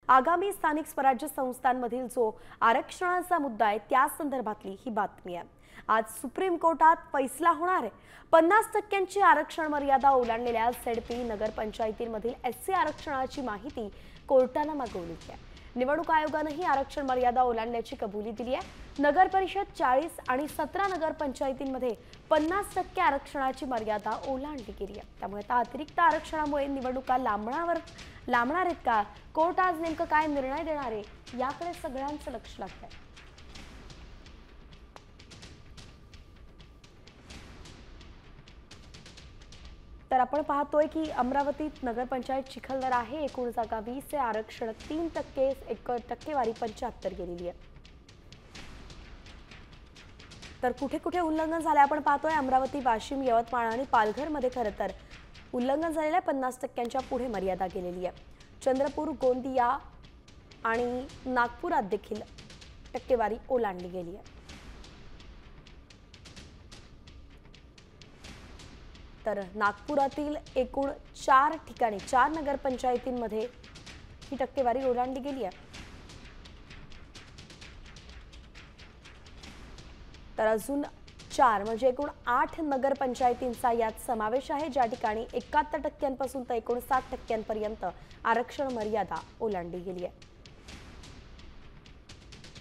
आगामी स्थानिक स्वराज्य संस्थांमधील जो आरक्षणाचा मुद्दा आहे त्या संदर्भातली ही बातमी आहे। आज सुप्रीम कोर्टात फैसला होणार आहे। 50% आरक्षण मर्यादा ओलांडलेल्या झेडपी नगरपंचायतींमधील एससी आरक्षणाची माहिती कोर्टाने मागवली आहे। निवडणूक आयोगाने आरक्षण मर्यादा ओलांडल्याची कबुली दिली आहे। नगर परिषद 40 आणि 17 नगरपंचायतींमध्ये 50% आरक्षणाची मर्यादा ओलांडली गेली आहे। त्यामुळे आता अतिरिक्त आरक्षणामुळे निवडणुका लांबणार आहेत का? कोर्ट आज नेमकं काय निर्णय देणार आहे याकडे सगळ्यांचं लक्ष लागतंय। तर आपण पाहतोय की अमरावतीत नगरपंचायत चिखलदरा आहे। एकूण जागा 20 आहे। आरक्षण 3% टक्केवारी 75 गेलेली आहे। तर कुठे कुठे उल्लंघन झाले आपण पाहतोय। अमरावती, वाशिम, यवतमाळ आणि पालघरमध्ये खरं तर उल्लंघन झालेल्या 50%च्या पुढे मर्यादा गेलेली आहे। चंद्रपूर, गोंदिया आणि नागपुरात देखील टक्केवारी ओलांडली गेली आहे। तर नागपुरातील एकूण 4 ठिकाणी 4 नगरपंचायतींमध्ये ही टक्केवारी ओलांडली गेली आहे। तर अजून 4 म्हणजे एकूण 8 नगरपंचायतींचा यात समावेश आहे, ज्या ठिकाणी 71% पासून तर 59% आरक्षण मर्यादा ओलांडली गेली आहे।